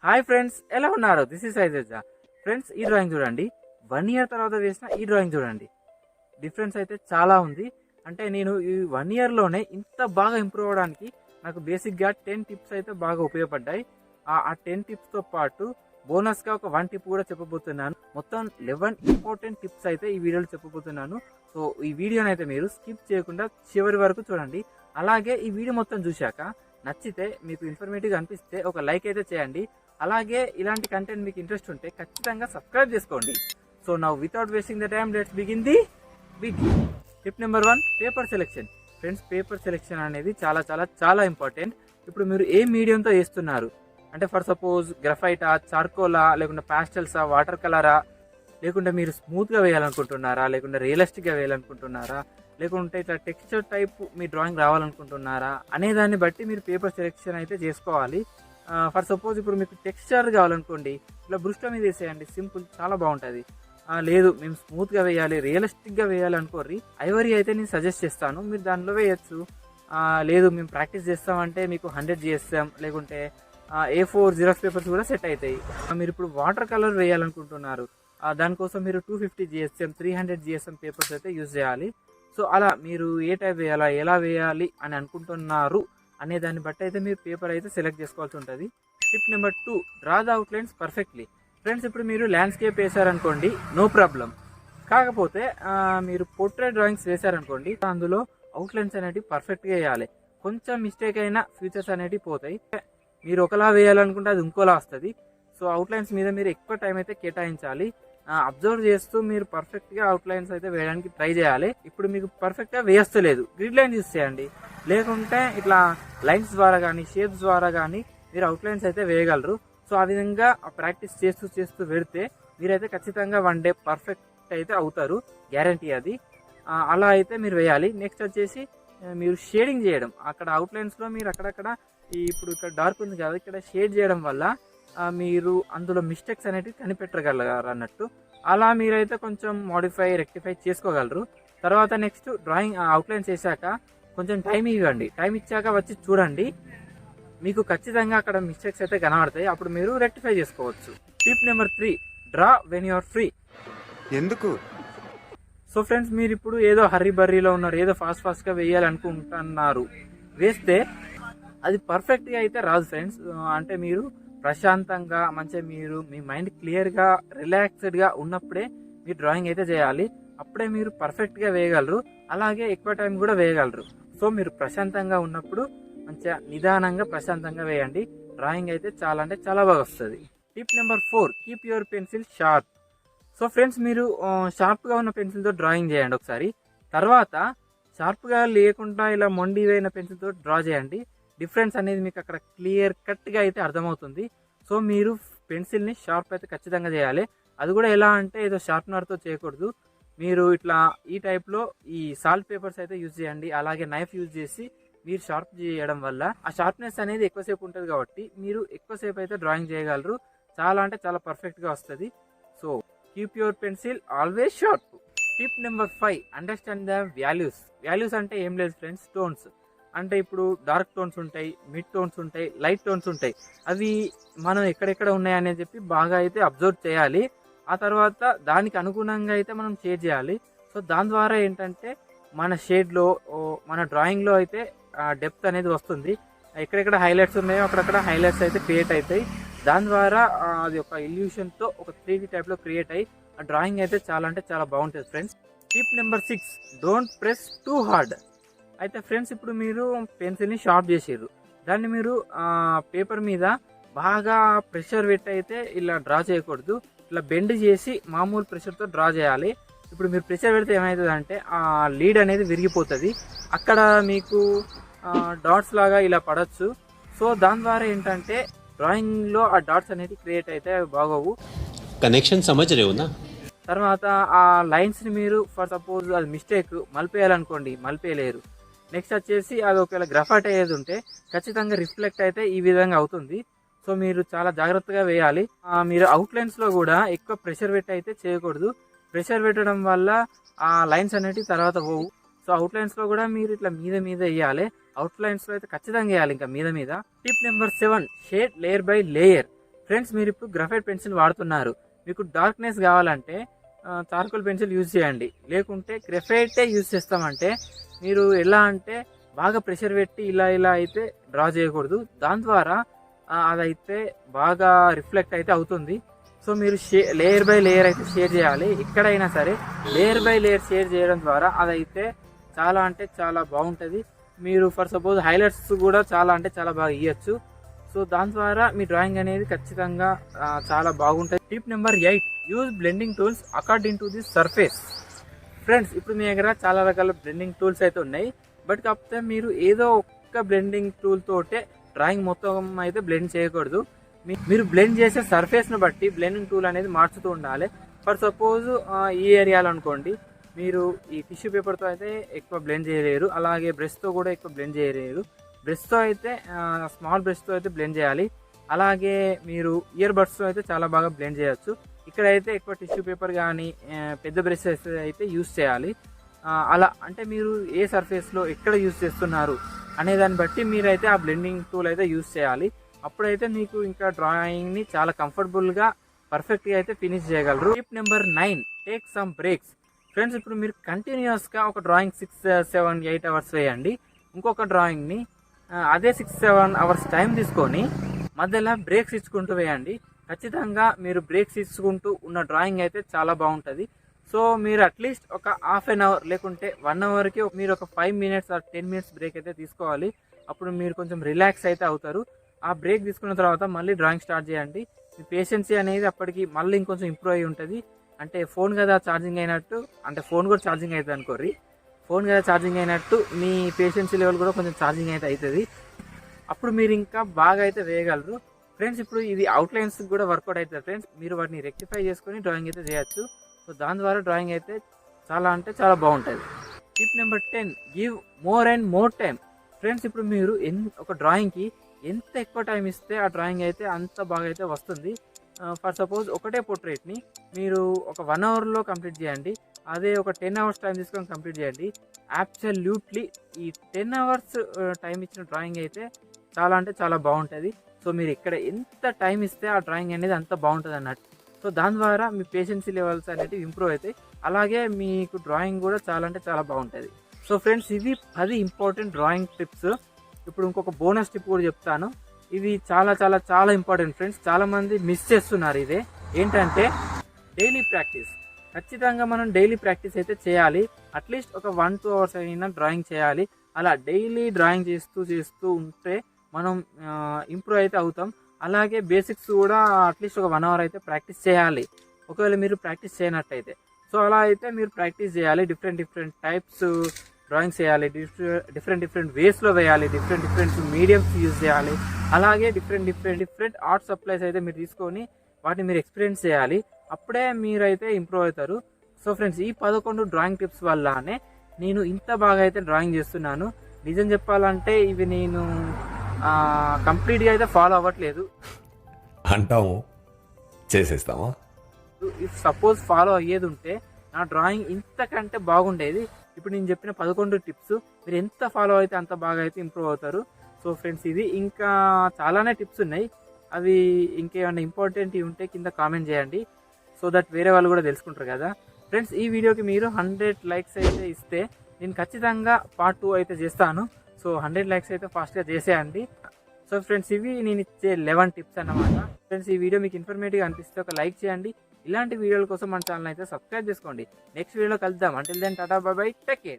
Hi friends, ఎలా ఉన్నారు? This is ఐజేజా. ఫ్రెండ్స్, ఈ డ్రాయింగ్ చూడండి. 1 year తర్వాత వేసిన ఈ డ్రాయింగ్ చూడండి. డిఫరెన్స్ అయితే చాలా ఉంది. అంటే నేను ఈ 1 yearలోనే ఇంత బాగా ఇంప్రూవ్ అవ్వడానికి నాకు బేసిక్గా 10 టిప్స్ అయితే బాగా ఉపయోగపడ్డాయి. ఆ 10 టిప్స్తో పాటు బోనస్గా ఒక 1 టిప్ కూడా చెప్పబోతున్నాను. మొత్తం 11 ఇంపార్టెంట్ టిప్స్ అయితే ఈ వీడియోలో చెప్పబోతున్నాను. సో ఈ వీడియోని అయితే మీరు స్కిప్ చేయకుండా చివరి వరకు చూడండి. అలాగే ఈ వీడియో మొత్తం చూశాక నచ్చితే, మీకు ఇన్ఫర్మేటివ్గా అనిపిస్తే ఒక లైక్ అయితే చేయండి. అలాగే ఇలాంటి కంటెంట్ మీకు ఇంట్రెస్ట్ ఉంటే ఖచ్చితంగా సబ్స్క్రైబ్ చేసుకోండి. So now without wasting the time, let's begin the video. Tip number 1, paper selection. Friends, paper selection అనేది చాలా చాలా చాలా ఇంపార్టెంట్. ఇప్పుడు మీరు ఏ మీడియంతో వేస్తున్నారు అంటే, ఫర్ సపోజ్ గ్రఫైటా, చార్కోలా, లేకుంటే పాస్టల్సా, వాటర్ కలరా, లేకుంటే మీరు స్మూత్గా వేయాలనుకుంటున్నారా, లేకుంటే రియలిస్టిక్గా వేయాలనుకుంటున్నారా, లేకుంటే ఇట్లా టెక్స్చర్ టైప్ మీ డ్రాయింగ్ రావాలనుకుంటున్నారా అనే దాన్ని బట్టి మీరు పేపర్ సెలెక్షన్ అయితే చేసుకోవాలి. ఫర్ సపోజ్ ఇప్పుడు మీకు టెక్స్చర్ కావాలనుకోండి, ఇట్లా బ్రష్ మీద వేసేయండి, సింపుల్, చాలా బాగుంటుంది. లేదు మేము స్మూత్గా వేయాలి, రియలిస్టిక్గా వేయాలి అనుకోర్రి, ఐవరీ అయితే నేను సజెస్ట్ చేస్తాను, మీరు దానిలో వేయచ్చు. లేదు మేము ప్రాక్టీస్ చేస్తామంటే మీకు 100 GSM లేకుంటే A4 జిరాక్స్ పేపర్స్ కూడా సెట్ అవుతాయి. మీరు ఇప్పుడు వాటర్ కలర్ వేయాలనుకుంటున్నారు, దానికోసం మీరు 250 GSM 300 GSM పేపర్స్ అయితే యూజ్ చేయాలి. సో అలా మీరు ఏ టైప్ వేయాలా, ఎలా వేయాలి అని అనుకుంటున్నారు అనే దాన్ని బట్టి అయితే మీరు పేపర్ అయితే సెలెక్ట్ చేసుకోవాల్సి ఉంటుంది. Tip number 2, draw the outlines perfectly. Friends, ఇప్పుడు మీరు ల్యాండ్స్కేప్ వేసారనుకోండి, నో ప్రాబ్లం. కాకపోతే మీరు పోర్ట్రేట్ డ్రాయింగ్స్ వేసారనుకోండి, అందులో అవుట్లైన్స్ అనేవి పర్ఫెక్ట్గా వేయాలి. కొంచెం మిస్టేక్ అయినా ఫ్యూచర్స్ అనేవి పోతాయి. మీరు ఒకలా వేయాలనుకుంటే అది ఇంకోలా వస్తుంది. సో అవుట్లైన్స్ మీద మీరు ఎక్కువ టైం అయితే కేటాయించాలి. అబ్జర్వ్ చేస్తూ మీరు పర్ఫెక్ట్గా అవుట్లైన్స్ అయితే వేయడానికి ట్రై చేయాలి. ఇప్పుడు మీకు పర్ఫెక్ట్గా వేస్తలేదు, గ్రిడ్ లైన్ యూస్ చేయండి. లేకుంటే ఇట్లా లైన్స్ ద్వారా కానీ షేప్స్ ద్వారా కానీ మీరు అవుట్లైన్స్ అయితే వేయగలరు. సో ఆ విధంగా ప్రాక్టీస్ చేస్తూ చేస్తూ పెడితే మీరైతే ఖచ్చితంగా 1 day పర్ఫెక్ట్ అయితే అవుతారు, గ్యారంటీ అది. అలా అయితే మీరు వేయాలి. నెక్స్ట్ వచ్చేసి మీరు షేడింగ్ చేయడం. అక్కడ అవుట్లైన్స్లో మీరు అక్కడక్కడ ఇప్పుడు ఇక్కడ డార్క్ ఉంది కదా, ఇక్కడ షేడ్ చేయడం వల్ల మీరు అందులో మిస్టేక్స్ అనేటివి కనిపెట్టగలరు అన్నట్టు. అలా మీరైతే కొంచెం మోడిఫై, రెక్టిఫై చేసుకోగలరు. తర్వాత నెక్స్ట్ డ్రాయింగ్ అవుట్లైన్స్ వేసాక కొంచెం టైం ఇవ్వండి. టైం ఇచ్చాక వచ్చి చూడండి, మీకు ఖచ్చితంగా అక్కడ మిస్టేక్స్ అయితే కనబడతాయి, అప్పుడు మీరు రెక్టిఫై చేసుకోవచ్చు. Tip number 3, draw when you are free. ఎందుకు? సో ఫ్రెండ్స్, మీరు ఇప్పుడు ఏదో హర్రీ బర్రీలో ఉన్నారు, ఏదో ఫాస్ట్గా వేయాలనుకుంటున్నారు, వేస్తే అది పర్ఫెక్ట్గా అయితే రాదు ఫ్రెండ్స్. అంటే మీరు ప్రశాంతంగా మంచిగా మీరు మీ మైండ్ క్లియర్గా రిలాక్స్డ్గా ఉన్నప్పుడే మీరు డ్రాయింగ్ అయితే చేయాలి. అప్పుడే మీరు పర్ఫెక్ట్గా వేయగలరు, అలాగే ఎక్కువ టైం కూడా వేయగలరు. సో మీరు ప్రశాంతంగా ఉన్నప్పుడు మంచిగా నిదానంగా ప్రశాంతంగా వేయండి, డ్రాయింగ్ అయితే చాలా అంటే చాలా బాగా వస్తుంది. Tip number 4, keep your pencil sharp. So friends, మీరు షార్ప్గా ఉన్న పెన్సిల్తో డ్రాయింగ్ చేయండి ఒకసారి. తర్వాత షార్ప్గా లేకుండా ఇలా మొండివైన పెన్సిల్తో డ్రా చేయండి. డిఫరెన్స్ అనేది మీకు అక్కడ క్లియర్ కట్గా అయితే అర్థమవుతుంది. సో మీరు పెన్సిల్ని షార్ప్ అయితే ఖచ్చితంగా చేయాలి. అది కూడా ఎలా అంటే ఏదో షార్ప్నర్తో చేయకూడదు. మీరు ఇట్లా ఈ టైప్లో ఈ సాల్ట్ పేపర్స్ అయితే యూజ్ చేయండి, అలాగే నైఫ్ యూజ్ చేసి మీరు షార్ప్ చేయడం వల్ల ఆ షార్ప్నెస్ అనేది ఎక్కువసేపు ఉంటుంది కాబట్టి మీరు ఎక్కువసేపు అయితే డ్రాయింగ్ చేయగలరు, చాలా అంటే చాలా పర్ఫెక్ట్గా వస్తుంది. So keep your pencil always sharp. Tip number 5, understand the values. Values అంటే ఏం లేదు ఫ్రెండ్స్, టోన్స్. అంటే ఇప్పుడు డార్క్ టోన్స్ ఉంటాయి, మిడ్ టోన్స్ ఉంటాయి, లైట్ టోన్స్ ఉంటాయి. అవి మనం ఎక్కడెక్కడ ఉన్నాయని చెప్పి బాగా అయితే అబ్జర్వ్ చేయాలి. ఆ తర్వాత దానికి అనుగుణంగా అయితే మనం షేడ్ చేయాలి. సో దాని ద్వారా ఏంటంటే మన షేడ్లో, మన డ్రాయింగ్లో అయితే డెప్త్ అనేది వస్తుంది. ఎక్కడెక్కడ హైలైట్స్ ఉన్నాయో అక్కడక్కడ హైలైట్స్ అయితే క్రియేట్ అవుతాయి. దాని ద్వారా అది ఒక ఇల్యూషన్తో ఒక 3D టైప్లో క్రియేట్ అయ్యి ఆ డ్రాయింగ్ అయితే చాలా అంటే చాలా బాగుంటుంది friends. Tip number 6, don't press too hard. అయితే ఫ్రెండ్స్, ఇప్పుడు మీరు పెన్సిల్ని షార్ప్ చేసారు, దాన్ని మీరు పేపర్ మీద బాగా ప్రెషర్ పెట్టి అయితే ఇలా డ్రా చేయకూడదు, ఇట్లా బెండ్ చేసి మామూలు ప్రెషర్తో డ్రా చేయాలి. ఇప్పుడు మీరు ప్రెషర్ పెడితే ఏమవుతుంది అంటే ఆ లీడ్ అనేది విరిగిపోతుంది, అక్కడ మీకు డాట్స్ లాగా ఇలా పడవచ్చు. సో దాని ద్వారా ఏంటంటే డ్రాయింగ్లో ఆ డాట్స్ అనేది క్రియేట్ అయితే బాగోవు. కనెక్షన్ సమజ్రేవునా. తర్వాత ఆ లైన్స్ని మీరు ఫర్ సపోజ్ అది మిస్టేక్ మలిపేయాలనుకోండి, మలిపేయలేరు. నెక్స్ట్ వచ్చేసి అది ఒకవేళ గ్రఫైట్ అయ్యేది ఉంటే ఖచ్చితంగా రిఫ్లెక్ట్ అయితే ఈ విధంగా అవుతుంది. సో మీరు చాలా జాగ్రత్తగా వేయాలి. మీరు అవుట్లైన్స్లో కూడా ఎక్కువ ప్రెషర్ పెట్టి అయితే చేయకూడదు, ప్రెషర్ పెట్టడం వల్ల ఆ లైన్స్ అనేటివి తర్వాత పోవు. సో అవుట్లైన్స్లో కూడా మీరు ఇట్లా మీద మీద వేయాలి, అవుట్లైన్స్లో అయితే ఖచ్చితంగా వేయాలి ఇంకా మీద మీద. Tip number 7, shade layer by layer. Friends మీరు ఇప్పుడు గ్రాఫైట్ పెన్సిల్ వాడుతున్నారు, మీకు డార్క్నెస్ కావాలంటే చార్కోల్ పెన్సిల్ యూజ్ చేయండి, లేకుంటే గ్రాఫైటే యూజ్ చేస్తామంటే మీరు ఎలా అంటే బాగా ప్రెషర్ పెట్టి ఇలా ఇలా అయితే డ్రా చేయకూడదు, దాని ద్వారా అదైతే బాగా రిఫ్లెక్ట్ అయితే అవుతుంది. సో మీరు లేయర్ బై లేయర్ అయితే షేర్ చేయాలి. ఎక్కడైనా సరే లేయర్ బై లేయర్ షేర్ చేయడం ద్వారా అదైతే చాలా అంటే చాలా బాగుంటుంది. మీరు ఫర్ సపోజ్ హైలైట్స్ కూడా చాలా అంటే చాలా బాగా ఇవ్వచ్చు. సో దాని ద్వారా మీ డ్రాయింగ్ అనేది ఖచ్చితంగా చాలా బాగుంటుంది. Tip number 8, use blending tools according to the surface. Friends ఇప్పుడు మీ దగ్గర చాలా రకాల బ్లెండింగ్ టూల్స్ అయితే ఉన్నాయి, బట్ కాకపోతే మీరు ఏదో ఒక్క బ్లెండింగ్ టూల్ తోటే డ్రాయింగ్ మొత్తం అయితే బ్లెండ్ చేయకూడదు. మీరు బ్లెండ్ చేసే సర్ఫేస్ను బట్టి బ్లెండింగ్ టూల్ అనేది మార్చుతూ ఉండాలి. ఫర్ సపోజ్ ఈ ఏరియాలో అనుకోండి, మీరు ఈ టిష్యూ పేపర్తో అయితే ఎక్కువ బ్లెండ్ చేయలేరు, అలాగే బ్రష్తో కూడా ఎక్కువ బ్లెండ్ చేయలేరు. బ్రష్తో అయితే స్మాల్ బ్రష్తో అయితే బ్లెండ్ చేయాలి. అలాగే మీరు ఇయర్ బడ్స్తో అయితే చాలా బాగా బ్లెండ్ చేయొచ్చు. ఇక్కడైతే ఎక్కువ టిష్యూ పేపర్ కానీ పెద్ద బ్రషెస్ అయితే యూస్ చేయాలి. అలా అంటే మీరు ఏ సర్ఫేస్లో ఎక్కడ యూస్ చేస్తున్నారు అనే దాన్ని బట్టి మీరైతే ఆ బ్లెండింగ్ టూల్ అయితే యూస్ చేయాలి. అప్పుడైతే మీకు ఇంకా డ్రాయింగ్ని చాలా కంఫర్టబుల్గా పర్ఫెక్ట్గా అయితే ఫినిష్ చేయగలరు. Tip number 9, take some breaks. Friends ఇప్పుడు మీరు కంటిన్యూస్గా ఒక డ్రాయింగ్ 6, 7, 8 అవర్స్ వేయండి, ఇంకొక డ్రాయింగ్ని అదే 6, 7 అవర్స్ టైం తీసుకొని మధ్యలో బ్రేక్స్ ఇచ్చుకుంటూ వేయండి. ఖచ్చితంగా మీరు బ్రేక్స్ ఇచ్చుకుంటూ ఉన్న డ్రాయింగ్ అయితే చాలా బాగుంటుంది. సో మీరు అట్లీస్ట్ ఒక హాఫ్ అన్ అవర్ లేకుంటే 1 అవర్కి మీరు ఒక 5 మినిట్స్ ఆర్ 10 మినిట్స్ బ్రేక్ అయితే తీసుకోవాలి. అప్పుడు మీరు కొంచెం రిలాక్స్ అయితే అవుతారు. ఆ బ్రేక్ తీసుకున్న తర్వాత మళ్ళీ డ్రాయింగ్ స్టార్ట్ చేయండి. మీ పేషెన్సీ అనేది అప్పటికి మళ్ళీ ఇంకొంచెం ఇంప్రూవ్ అయ్యి ఉంటుంది. అంటే ఫోన్ కదా ఛార్జింగ్ అయినట్టు, అంటే ఫోన్ కూడా ఛార్జింగ్ అవుతుంది అనుకోర్రి, ఫోన్ కదా ఛార్జింగ్ అయినట్టు మీ పేషెన్సీ లెవెల్ కూడా కొంచెం ఛార్జింగ్ అయితే అవుతుంది. అప్పుడు మీరు ఇంకా బాగా అయితే వేయగలరు. ఫ్రెండ్స్ ఇప్పుడు ఇది అవుట్లైన్స్ కూడా వర్కౌట్ అవుతుంది. ఫ్రెండ్స్ మీరు వాటిని రెక్టిఫై చేసుకొని డ్రాయింగ్ అయితే చేయొచ్చు. సో దాని ద్వారా డ్రాయింగ్ అయితే చాలా అంటే చాలా బాగుంటుంది. Tip number 10, give more and more time. Friends ఇప్పుడు మీరు ఒక డ్రాయింగ్కి ఎంత ఎక్కువ టైం ఇస్తే ఆ డ్రాయింగ్ అయితే అంత బాగా అయితే వస్తుంది. ఫర్ సపోజ్ ఒకటే పోర్ట్రేట్ని మీరు ఒక 1 అవర్లో కంప్లీట్ చేయండి, అదే ఒక 10 అవర్స్ టైం తీసుకొని కంప్లీట్ చేయండి. అబ్సల్యూట్లీ ఈ 10 అవర్స్ టైం ఇచ్చిన డ్రాయింగ్ అయితే చాలా అంటే చాలా బాగుంటుంది. సో మీరు ఇక్కడ ఎంత టైం ఇస్తే ఆ డ్రాయింగ్ అనేది అంత బాగుంటుంది అన్నట్టు. సో దాని ద్వారా మీ పేషెన్సీ లెవెల్స్ అనేవి ఇంప్రూవ్ అవుతాయి, అలాగే మీకు డ్రాయింగ్ కూడా చాలా అంటే చాలా బాగుంటుంది. సో ఫ్రెండ్స్ ఇవి 10 ఇంపార్టెంట్ డ్రాయింగ్ టిప్స్. ఇప్పుడు ఇంకొక బోనస్ టిప్ కూడా చెప్తాను. ఇవి చాలా చాలా చాలా ఇంపార్టెంట్ ఫ్రెండ్స్, చాలామంది మిస్ చేస్తున్నారు. ఇదే ఏంటంటే డైలీ ప్రాక్టీస్. ఖచ్చితంగా మనం డైలీ ప్రాక్టీస్ అయితే చేయాలి. అట్లీస్ట్ ఒక 1-2 అవర్స్ అయినా డ్రాయింగ్ చేయాలి. అలా డైలీ డ్రాయింగ్ చేస్తూ ఉంటే మనం ఇంప్రూవ్ అయితే అవుతాం. అలాగే బేసిక్స్ కూడా అట్లీస్ట్ ఒక 1 అవర్ అయితే ప్రాక్టీస్ చేయాలి, ఒకవేళ మీరు ప్రాక్టీస్ చేయనట్టయితే. సో అలా అయితే మీరు ప్రాక్టీస్ చేయాలి. డిఫరెంట్ టైప్స్ డ్రాయింగ్స్ చేయాలి, డిఫరెంట్ వేస్లో వేయాలి, డిఫరెంట్ మీడియంస్ యూజ్ చేయాలి. అలాగే డిఫరెంట్ ఆర్ట్ సప్లైస్ అయితే మీరు తీసుకొని వాటిని మీరు ఎక్స్పీరియన్స్ చేయాలి. అప్పుడే మీరైతే ఇంప్రూవ్ అవుతారు. సో ఫ్రెండ్స్ ఈ 11 డ్రాయింగ్ టిప్స్ వల్లనే నేను ఇంత బాగా అయితే డ్రాయింగ్ చేస్తున్నాను. నిజం చెప్పాలంటే ఇవి నేను కంప్లీట్గా అయితే ఫాలో అవ్వట్లేదు అంటాము, చేసేస్తామా. ఇఫ్ సపోజ్ ఫాలో అయ్యేది ఉంటే నా డ్రాయింగ్ ఇంతకంటే బాగుండేది. ఇప్పుడు నేను చెప్పిన 11 టిప్స్ మీరు ఎంత ఫాలో అయితే అంత బాగా అయితే ఇంప్రూవ్ అవుతారు. సో ఫ్రెండ్స్ ఇది ఇంకా చాలానే టిప్స్ ఉన్నాయి, అవి ఇంకేమైనా ఇంపార్టెంట్ ఉంటే కింద కామెంట్ చేయండి, సో దట్ వేరే వాళ్ళు కూడా తెలుసుకుంటారు కదా. ఫ్రెండ్స్ ఈ వీడియోకి మీరు 100 లైక్స్ అయితే ఇస్తే నేను ఖచ్చితంగా పార్ట్ 2 అయితే చేస్తాను. సో 100 లైక్స్ అయితే ఫాస్ట్గా చేసేయండి. సో ఫ్రెండ్స్ ఇవి నేను ఇచ్చే 11 టిప్స్ అన్నమాట. ఫ్రెండ్స్ ఈ వీడియో మీకు ఇన్ఫర్మేటివ్గా అనిపిస్తే ఒక లైక్ చేయండి. ఇలాంటి వీడియోల కోసం మన ఛానల్ అయితే సబ్స్క్రైబ్ చేసుకోండి. నెక్స్ట్ వీడియోలో కలుద్దాం. Until then tata, bye bye, take care.